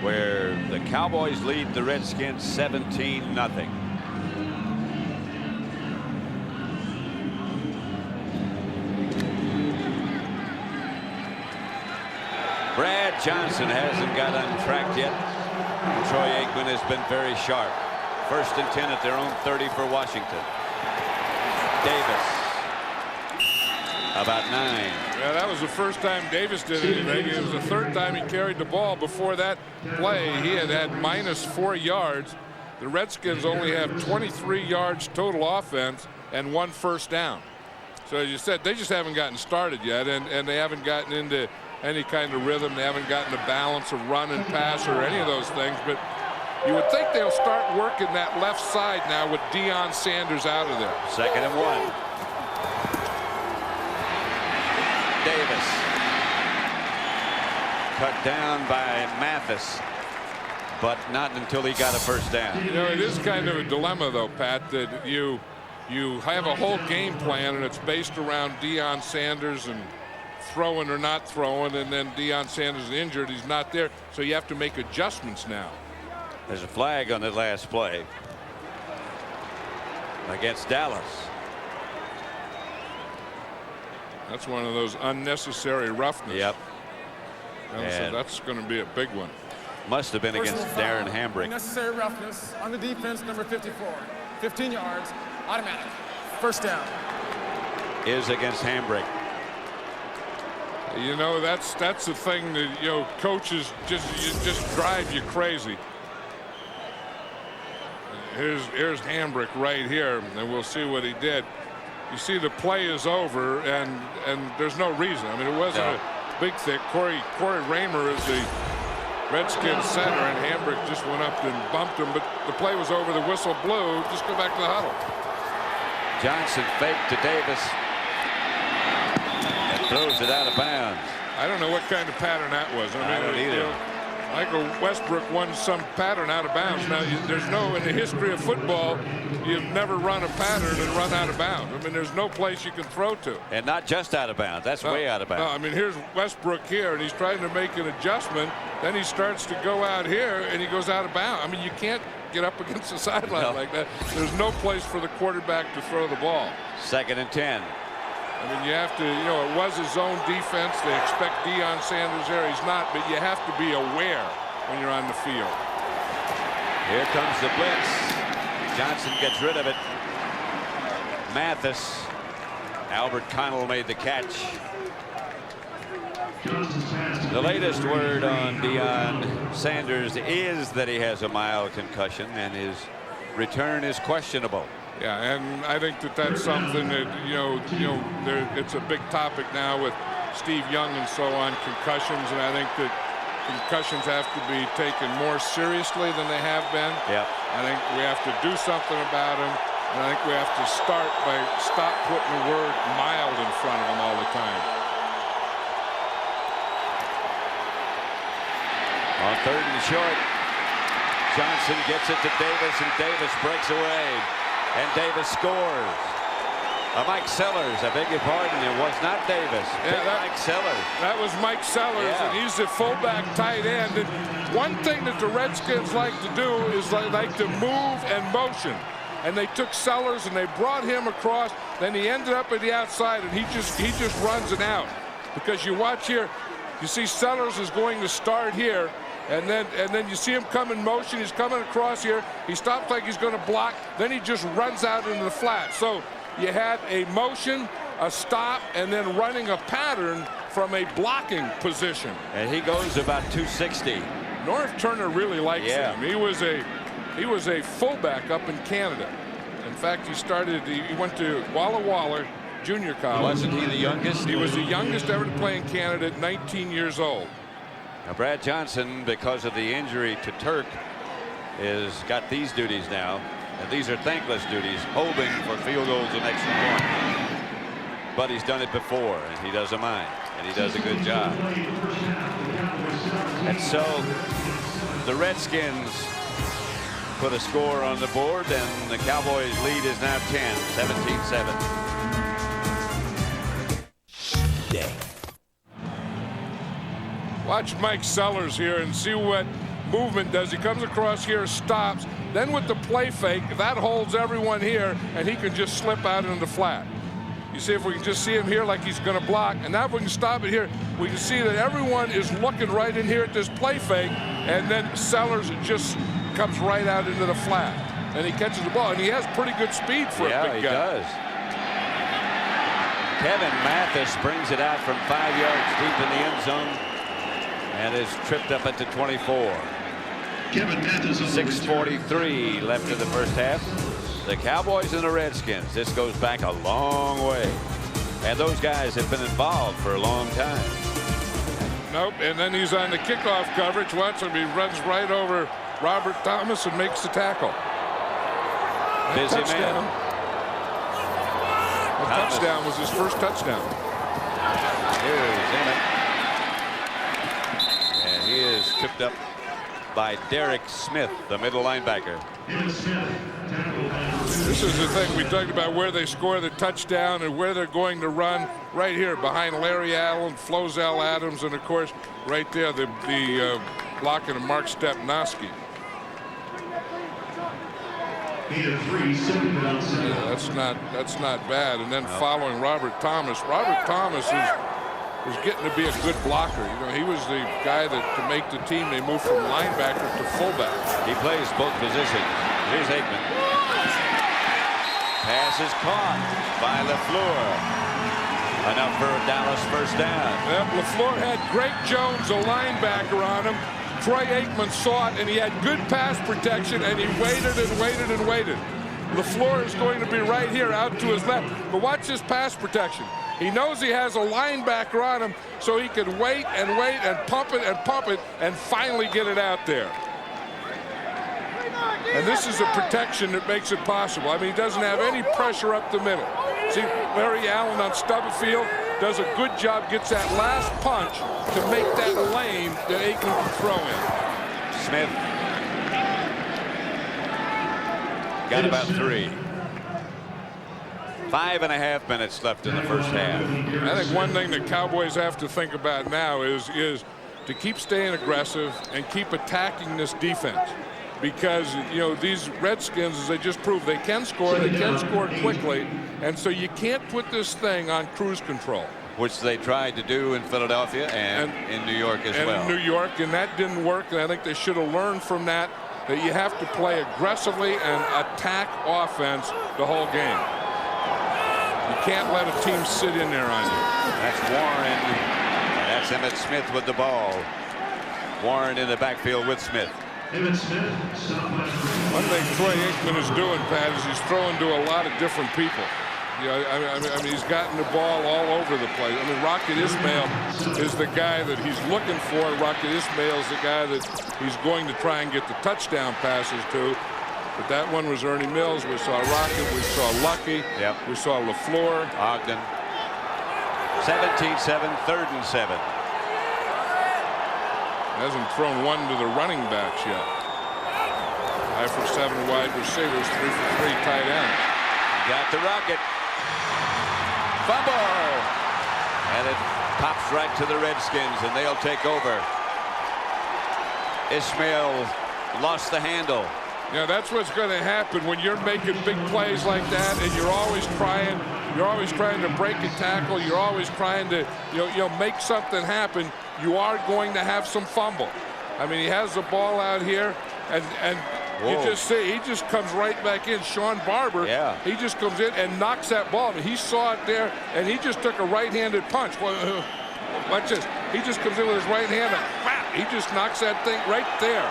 where the Cowboys lead the Redskins 17-0. Brad Johnson hasn't got untracked yet. Troy Aikman has been very sharp. 1st and 10 at their own 30 for Washington. Davis. About 9. Yeah, that was the first time Davis did anything. It was the 3rd time he carried the ball. Before that play, he had -4 yards. The Redskins only have 23 yards total offense and 1 first down. So as you said, they just haven't gotten started yet, and they haven't gotten into any kind of rhythm. They haven't gotten the balance of run and pass or any of those things. But you would think they'll start working that left side now with Deion Sanders out of there. 2nd and 1. Davis. Cut down by Mathis, but not until he got a first down. You know, it is kind of a dilemma, though, Pat, that you have a whole game plan, and it's based around Deion Sanders and throwing or not throwing, and then Deion Sanders is injured. He's not there, so you have to make adjustments now. There's a flag on the last play against Dallas. That's one of those unnecessary roughness. Yep. So that's going to be a big one. Must have been against Darren Hambrick. Unnecessary roughness on the defense, number 54. 15 yards, automatic. First down. Is against Hambrick. You know, that's the thing that, you know, coaches just drive you crazy. Here's Hambrick right here, and we'll see what he did. You see the play is over, and there's no reason. I mean, it wasn't a big thing. Corey Raymer is the Redskins center, and Hambrick just went up and bumped him, but the play was over. The whistle blew. Just go back to the huddle. Johnson faked to Davis and throws it out of bounds. I don't know what kind of pattern that was. I don't either. You know, Michael Westbrook won some pattern out of bounds. Now, there's no, in the history of football, you've never run a pattern and run out of bounds. I mean, there's no place you can throw to. And not just out of bounds. That's way out of bounds. No, I mean, here's Westbrook here, and he's trying to make an adjustment. Then he starts to go out here, and he goes out of bounds. I mean, you can't get up against the sideline like that. There's no place for the quarterback to throw the ball. 2nd and 10. I mean, you have to, you know, it was his own defense. They expect Deion Sanders there. He's not, but you have to be aware when you're on the field. Here comes the blitz. Johnson gets rid of it. Mathis. Albert Connell made the catch. The latest word on Deion Sanders is that he has a mild concussion, and his return is questionable. Yeah, and I think that that's something that, it's a big topic now with Steve Young and so on, concussions, and I think that concussions have to be taken more seriously than they have been. Yep. I think we have to do something about them, and I think we have to stop putting the word mild in front of them all the time. On 3rd and short, Johnson gets it to Davis, and Davis breaks away. And Davis scores. Mike Sellers, I beg your pardon, it was not Davis. Yeah, Mike Sellers. That was Mike Sellers, and he's the fullback tight end. And one thing that the Redskins like to do is they like to move and motion. And they took Sellers and they brought him across. Then he ended up at the outside, and he just runs it out. Because you watch here, you see Sellers is going to start here. And then you see him come in motion. He's coming across here. He stops like he's going to block. Then he just runs out into the flat. So you had a motion, a stop, and then running a pattern from a blocking position. And he goes about 260. North Turner really likes him. He was a fullback up in Canada. In fact, he went to Walla Walla Junior College. Wasn't he the youngest? He was the youngest ever to play in Canada at 19 years old. Now Brad Johnson, because of the injury to Turk, is got these duties now, and these are thankless duties, holding for field goals and extra points. But he's done it before, and he doesn't mind, and he does a good job. And so the Redskins put a score on the board, and the Cowboys lead is now 10, 17-7. Watch Mike Sellers here and see what movement does. He comes across here, stops, then with the play fake, that holds everyone here, and he can just slip out into the flat. You see if we can just see him here like he's going to block, and now if we can stop it here, we can see that everyone is looking right in here at this play fake, and then Sellers just comes right out into the flat, and he catches the ball, and he has pretty good speed for a big guy. Yeah, he does. Kevin Mathis brings it out from 5 yards deep in the end zone and is tripped up at the 24. 6:43 left in the first half. The Cowboys and the Redskins. This goes back a long way, and those guys have been involved for a long time. Nope, and then he's on the kickoff coverage. Watch him, he runs right over Robert Thomas and makes the tackle. Busy touchdown. man. The touchdown was his first touchdown. Here's Emmett, and he is tripped up by Derek Smith, the middle linebacker. This is the thing we talked about, where they score the touchdown and where they're going to run. Right here behind Larry Allen, Flozell Adams, and of course right there the blocking of Mark Stepnoski. Yeah, that's not bad. And then following Robert Thomas. Robert Thomas is getting to be a good blocker. You know, he was the guy that to make the team, they moved from linebacker to fullback. He plays both positions. Here's Aikman. Pass is caught by LaFleur. Enough for a Dallas first down. Yep, LaFleur had Greg Jones, a linebacker, on him. Troy Aikman saw it, and he had good pass protection, and he waited and waited and waited. LaFleur is going to be right here out to his left. But watch his pass protection. He knows he has a linebacker on him, so he can wait and pump it and finally get it out there. And this is a protection that makes it possible. I mean, he doesn't have any pressure up the middle. See, Larry Allen on Stubblefield does a good job, gets that last punch to make that lane that Aikman can throw in. Smith got about 3. 5.5 minutes left in the first half. I think one thing the Cowboys have to think about now is to keep staying aggressive and keep attacking this defense. Because, you know, these Redskins, as they just proved, they can score quickly, and so you can't put this thing on cruise control. Which they tried to do in Philadelphia and in New York as well. In New York, and that didn't work, and I think they should have learned from that you have to play aggressively and attack offense the whole game. You can't let a team sit in there on you. That's Warren, and that's Emmitt Smith with the ball. Warren in the backfield with Smith. One thing Troy Aikman is doing, Pat, is he's throwing to a lot of different people. You know, I mean, he's gotten the ball all over the place. I mean, Rocket Ismail is the guy that he's looking for. Rocket Ismail is the guy that he's going to try and get the touchdown passes to. But that one was Ernie Mills. We saw Rocket. We saw Lucky. Yep. We saw LaFleur. Ogden. 17-7, 3rd and 7. Hasn't thrown one to the running backs yet. 5 for 7 wide receivers, 3 for 3 tight end. Got the Rocket. Fumble. And it pops right to the Redskins, and they'll take over. Ismail lost the handle. Yeah, that's what's going to happen when you're making big plays like that, and you're always trying to break a tackle. You're always trying to, you know, make something happen. You are going to have some fumble. I mean, he has the ball out here, and you just see he just comes right back in. Sean Barber, he just comes in and knocks that ball. I mean, he saw it there, and he just took a right-handed punch. Watch this. He just comes in with his right hand, and he just knocks that thing right there.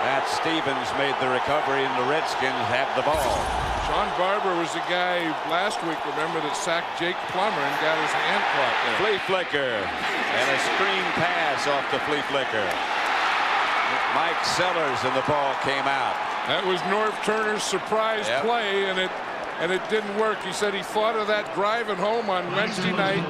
Matt Stevens made the recovery, and the Redskins have the ball. John Barber was the guy last week, remember, that sacked Jake Plummer and got his hand caught there. Flea flicker and a screen pass off the flea flicker. Mike Sellers and the ball came out. That was Norv Turner's surprise play, and it didn't work. He said he thought of that driving home on Wednesday night.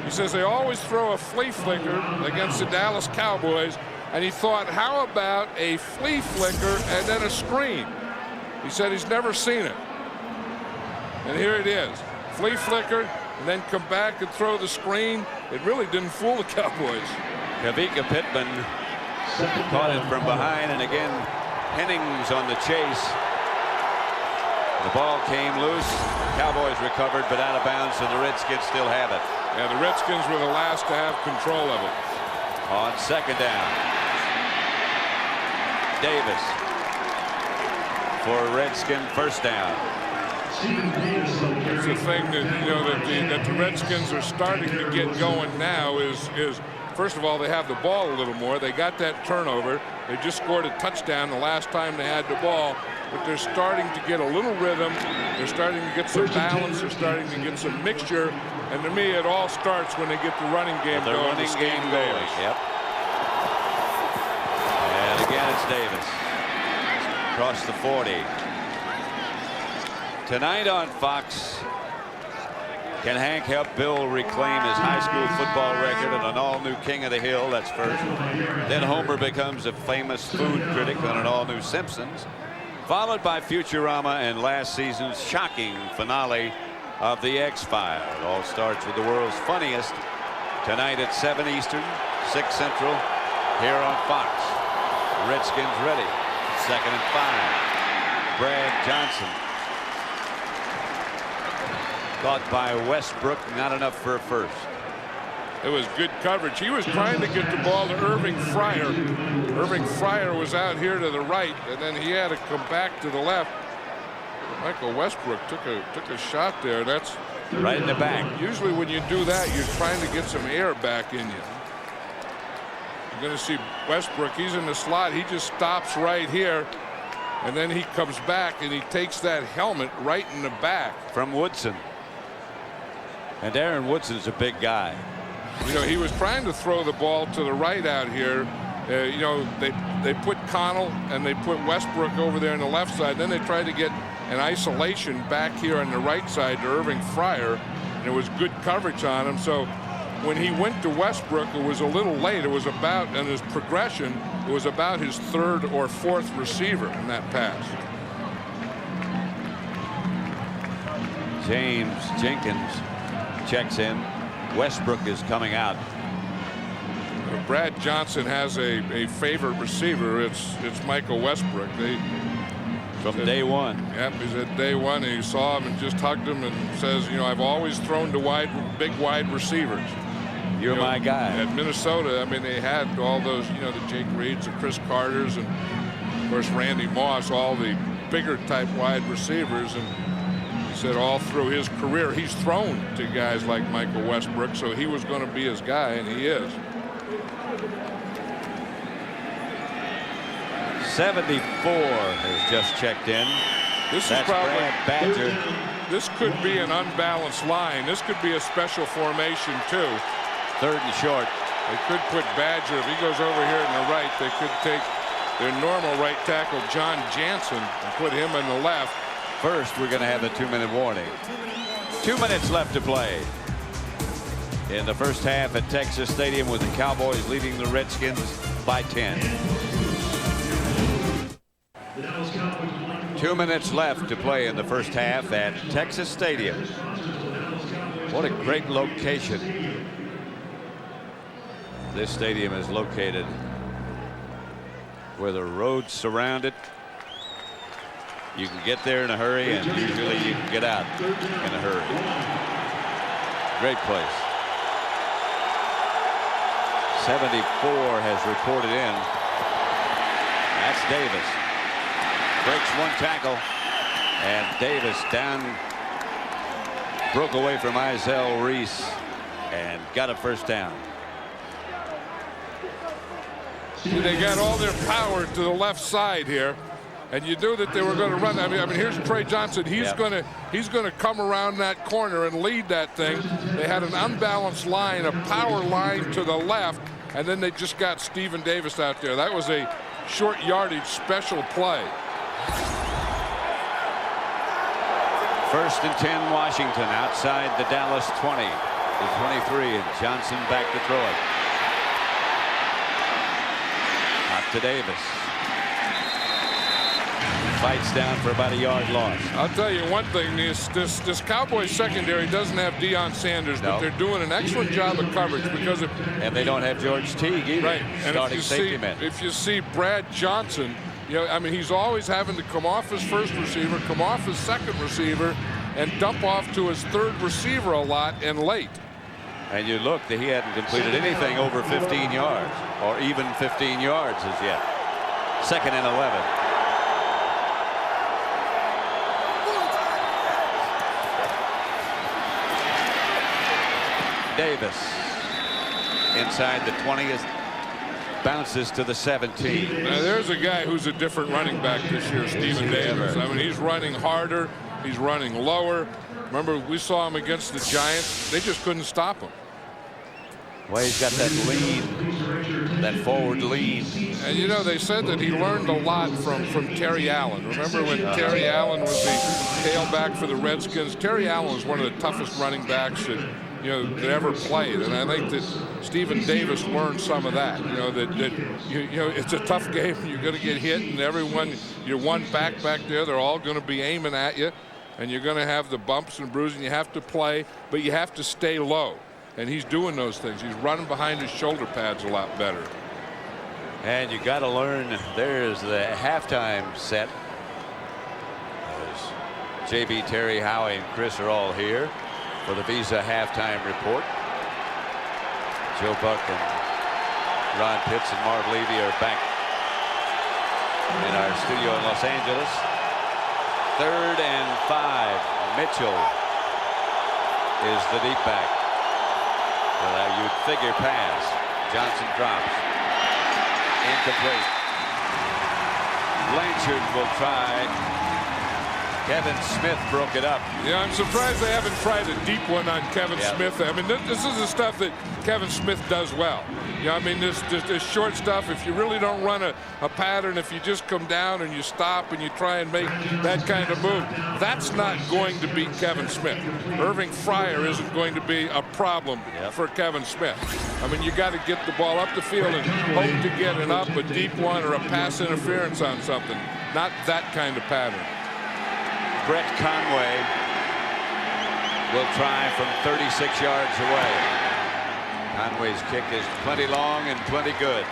He says they always throw a flea flicker against the Dallas Cowboys, and he thought, how about a flea flicker and then a screen? He said he's never seen it. And here it is. Flea flicker and then come back and throw the screen. It really didn't fool the Cowboys. Kavika Pittman caught it from behind, and again Hennings on the chase. The ball came loose. Cowboys recovered, but out of bounds, and the Redskins still have it. Yeah, the Redskins were the last to have control of it. On second down, Davis for a Redskin first down. It's the thing that that the Redskins are starting to get going now is first of all, they have the ball a little more. They got that turnover. They just scored a touchdown the last time they had the ball, but they're starting to get a little rhythm. They're starting to get some balance. They're starting to get some mixture. And to me, it all starts when they get the running game going. Running game going. Yep. And again, it's Davis across the 40. Tonight on Fox, can Hank help Bill reclaim his high school football record and an all-new King of the Hill? That's first. Then Homer becomes a famous food critic on an all-new Simpsons, followed by Futurama and last season's shocking finale of The X-Files. It all starts with the world's funniest tonight at 7 Eastern, 6 Central, here on Fox. Redskins ready. 2nd and 5. Brad Johnson. Caught by Westbrook, not enough for a first. It was good coverage. He was trying to get the ball to Irving Fryer. Irving Fryer was out here to the right, and then he had to come back to the left. Michael Westbrook took a shot there. That's right in the back. Usually when you do that, you're trying to get some air back in you. You're going to see Westbrook. He's in the slot. He just stops right here, and then he comes back and he takes that helmet right in the back. From Woodson. And Aaron Woodson's a big guy. You know, he was trying to throw the ball to the right out here. You know, they put Connell and they put Westbrook over there on the left side. Then they tried to get an isolation back here on the right side to Irving Fryer, and it was good coverage on him. So when he went to Westbrook, it was a little late. It was about, in his progression, it was about his 3rd or 4th receiver in that pass. James Jenkins checks in. Westbrook is coming out. Brad Johnson has a favorite receiver. It's Michael Westbrook. From day one. Yep, he's at day one. And he saw him and just hugged him and says, you know, I've always thrown to big wide receivers. You're my guy. At Minnesota, I mean, they had all those, you know, the Jake Reeds, the Chris Carters, and of course Randy Moss, all the bigger type wide receivers. And he said all through his career, he's thrown to guys like Michael Westbrook, so he was going to be his guy, and he is. 74 has just checked in. This That's is probably Brad Badger. This could be an unbalanced line. This could be a special formation too. 3rd and short. They could put Badger, if he goes over here on the right, they could take their normal right tackle John Jansen and put him on the left. First, we're going to have a 2-minute warning. 2 minutes left to play in the first half at Texas Stadium, with the Cowboys leading the Redskins by 10. 2 minutes left to play in the first half at Texas Stadium. What a great location. This stadium is located where the roads surround it. You can get there in a hurry, and usually you can get out in a hurry. Great place. 74 has reported in. That's Davis. Breaks one tackle, and Davis down, broke away from Izell Reese and got a first down. See, they got all their power to the left side here. and you knew that they were going to run. I mean, here's Trey Johnson. He's going to come around that corner and lead that thing. They had an unbalanced line, a power line to the left, and then they just got Stephen Davis out there. That was a short yardage special play. 1st and 10 Washington outside the Dallas 20. The 23, and Johnson back to throw it. Out to Davis. Fights down for about a yard loss. I'll tell you one thing, this Cowboys secondary doesn't have Deion Sanders, but they're doing an excellent job of coverage because of... And they don't have George Teague either. Right. And if you see Brad Johnson, I mean, he's always having to come off his first receiver, come off his second receiver, and dump off to his third receiver a lot and late. And you look that he hadn't completed anything over 15 yards or even 15 yards as yet. 2nd and 11. Davis inside the 20th, bounces to the 17. Now there's a guy who's a different running back this year, Stephen Davis. I mean, he's running harder, he's running lower. Remember, we saw him against the Giants. They just couldn't stop him. Well, he's got that lean, that forward lean. And you know, they said that he learned a lot from Terry Allen. Remember when Terry Allen was the tailback for the Redskins? Terry Allen was one of the toughest running backs that that ever played, and I think that Stephen Davis learned some of that. It's a tough game. You're going to get hit, and everyone, your one back there, they're all going to be aiming at you, and you're going to have the bumps and bruising. You have to play, but you have to stay low, and he's doing those things. He's running behind his shoulder pads a lot better. And you got to learn. There's the halftime set. As JB, Terry, Howie, and Chris are all here for the Visa halftime report. Joe Buck and Ron Pitts and Marv Levy are back in our studio in Los Angeles. 3rd and 5. Mitchell is the deep back. Well, you'd figure pass. Johnson drops. Incomplete. Blanchard will try. Kevin Smith broke it up. Yeah, I'm surprised they haven't tried a deep one on Kevin Smith. I mean, this is the stuff that Kevin Smith does well. I mean, this short stuff, if you really don't run a pattern, if you just come down and you stop and you try and make that kind of move, that's not going to beat Kevin Smith. Irving Fryer isn't going to be a problem for Kevin Smith. I mean, you got to get the ball up the field and hope to get it up, a deep one or a pass interference on something, not that kind of pattern. Brett Conway will try from 36 yards away. Conway's kick is plenty long and plenty good.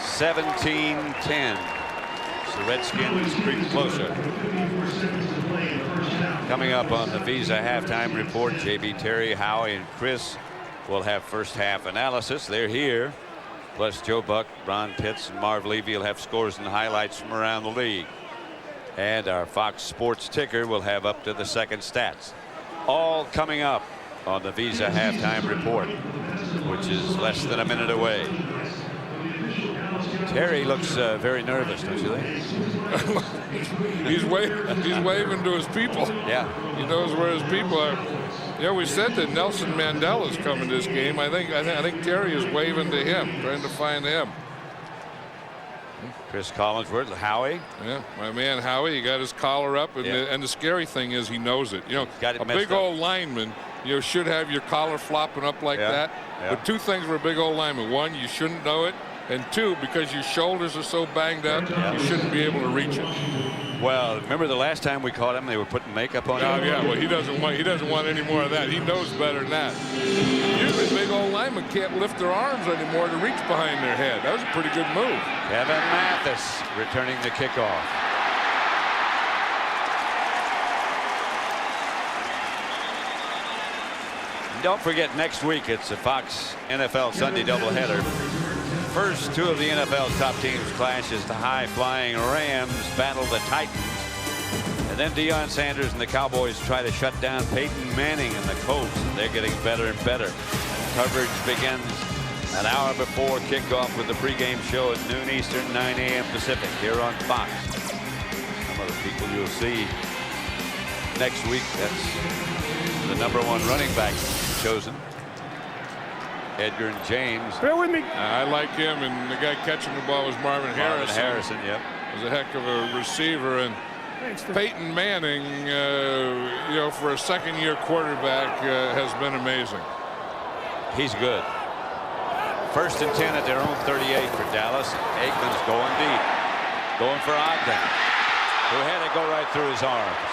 17-10. So Redskins creep closer. Coming up on the Visa halftime report, JB, Terry, Howie, and Chris will have first half analysis. They're here. Plus Joe Buck, Ron Pitts, and Marv Levy will have scores and highlights from around the league. And our Fox Sports ticker will have up to the second stats. All coming up on the Visa halftime report, which is less than a minute away. Terry looks very nervous, don't you think? He's waving to his people. Yeah. He knows where his people are. We said that Nelson Mandela is coming to this game. I think Terry is waving to him, trying to find him. Chris Collinsworth, Howie. Yeah, my man Howie, he got his collar up, and the scary thing is he knows it. Got it a big old lineman, should have your collar flopping up like that. Yeah. But two things for a big old lineman: one, you shouldn't know it, and two, because your shoulders are so banged up, you shouldn't be able to reach it. Well, remember the last time we caught him, they were putting makeup on him? Oh, yeah, well, he doesn't want any more of that. He knows better than that. Usually big old linemen can't lift their arms anymore to reach behind their head. That was a pretty good move. Kevin Mathis returning the kickoff. Don't forget, next week it's a Fox NFL Sunday doubleheader. First two of the NFL's top teams clash as the high-flying Rams battle the Titans. And then Deion Sanders and the Cowboys try to shut down Peyton Manning and the Colts. They're getting better and better. Coverage begins An hour before kickoff with the pregame show at noon Eastern, 9 a.m. Pacific here on Fox. Some of the people you'll see next week. That's the #1 running back chosen. Edgar and James. Bear with me. I like him, and the guy catching the ball was Marvin Harrison. Harrison, yep. Was a heck of a receiver. And Peyton Manning, you know, for a second-year quarterback, has been amazing. He's good. 1st and 10 at their own 38 for Dallas. Aikman's going deep. Going for Ogden, who had it go right through his arms.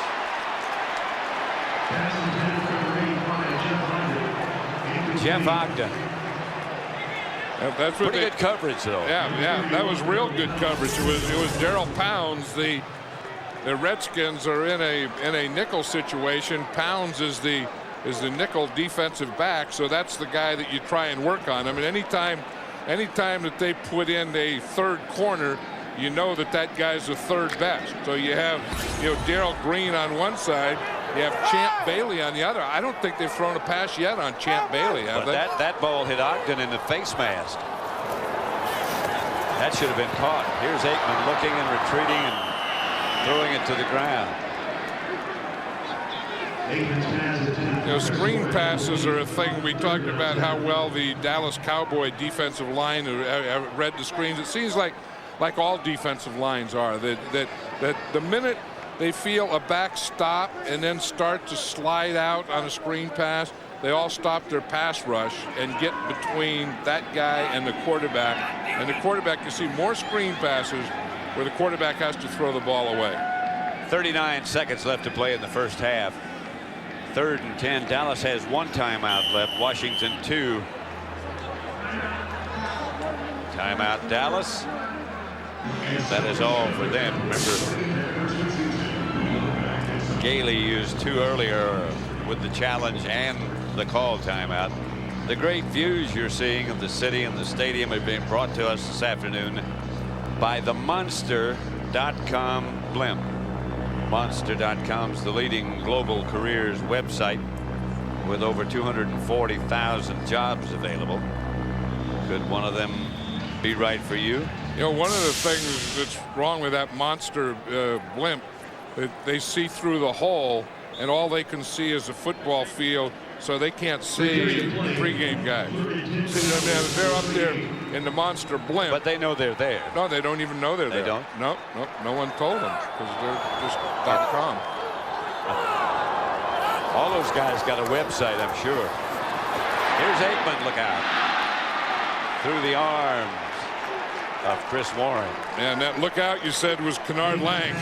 Jeff Ogden. That's what Pretty good coverage, though. Yeah, that was real good coverage. It was Darrell Pounds. The Redskins are in a nickel situation. Pounds is the nickel defensive back, so that's the guy that you try and work on. I mean, anytime that they put in a third corner, you know that guy's the third best. So you have, you know, Darrell Green on one side, you have Champ Bailey on the other. I don't think they've thrown a pass yet on Champ Bailey, have they? That ball hit Ogden in the face mask. That should have been caught. Here's Aikman looking and retreating and throwing it to the ground. You know, screen passes are a thing. We talked about how well the Dallas Cowboy defensive line read the screens. It seems like all defensive lines are. That the minute they feel a back stop and then start to slide out on a screen pass, they all stop their pass rush and get between that guy and the quarterback. And the quarterback, you see more screen passes where the quarterback has to throw the ball away. 39 seconds left to play in the first half. 3rd and 10. Dallas has 1 timeout left. Washington 2. Timeout Dallas. That is all for them. Remember, Gailey used 2 earlier with the challenge and the call timeout. The great views you're seeing of the city and the stadium have been brought to us this afternoon by the Monster.com blimp. Monster.com is the leading global careers website with over 240,000 jobs available. Could one of them be right for you? You know, one of the things that's wrong with that Monster blimp, they see through the hole and all they can see is a football field, so they can't see the pregame guys. See, they're up there in the Monster blimp. But they know they're there. No, they don't even know they're there. They don't? No, no one told them because they're just .com. All those guys got a website, I'm sure. Here's Aikman, look out. Through the arms of Chris Warren. And that look out you said was Kennard Lang.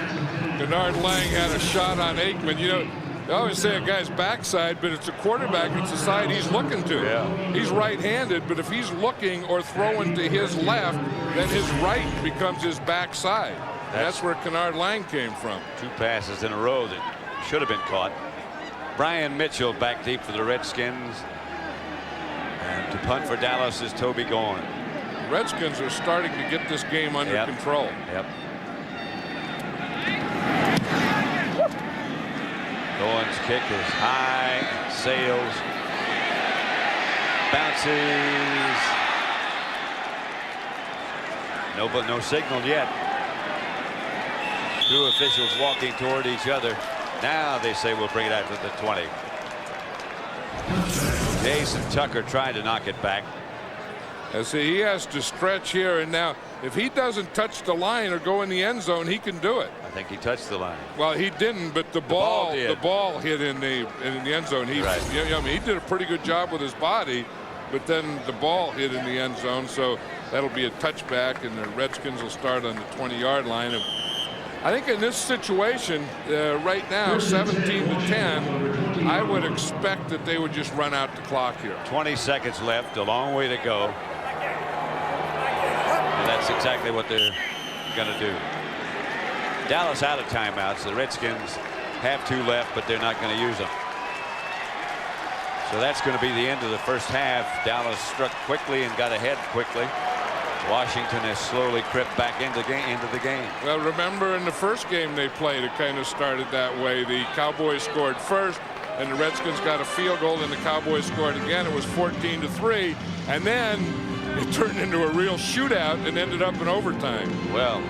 Kennard Lang had a shot on Aikman. You know, they always say a guy's backside, but it's a quarterback. It's the side he's looking to. Yeah. He's right-handed, but if he's looking or throwing to his left, then his right becomes his backside. That's where Kennard Lang came from. 2 passes in a row that should have been caught. Brian Mitchell back deep for the Redskins. And to punt for Dallas is Toby Gorn. Redskins are starting to get this game under control. Yep. Goins' kick is high, sails, bounces. No signal yet. 2 officials walking toward each other. Now they say we'll bring it out to the 20. Jason Tucker trying to knock it back. See, he has to stretch here, and now if he doesn't touch the line or go in the end zone, he can do it. I think he touched the line. Well, he didn't, but the ball hit in the end zone. Right. You know, I mean, he did a pretty good job with his body, but then the ball hit in the end zone, so that'll be a touchback, and the Redskins will start on the 20-yard line. And I think in this situation right now, 17-10, I would expect that they would just run out the clock here. 20 seconds left, a long way to go. And that's exactly what they're going to do. Dallas out of timeouts. The Redskins have 2 left, but they're not going to use them. So that's going to be the end of the first half. Dallas struck quickly and got ahead quickly. Washington has slowly crept back into the game. Well, remember in the first game they played, it kind of started that way. The Cowboys scored first, and the Redskins got a field goal, and the Cowboys scored again. It was 14-3, and then it turned into a real shootout and ended up in overtime. Well,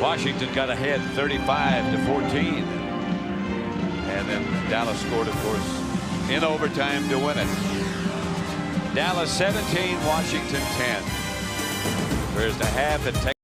Washington got ahead 35-14. And then Dallas scored, of course, in overtime to win it. Dallas 17, Washington 10. There's the half at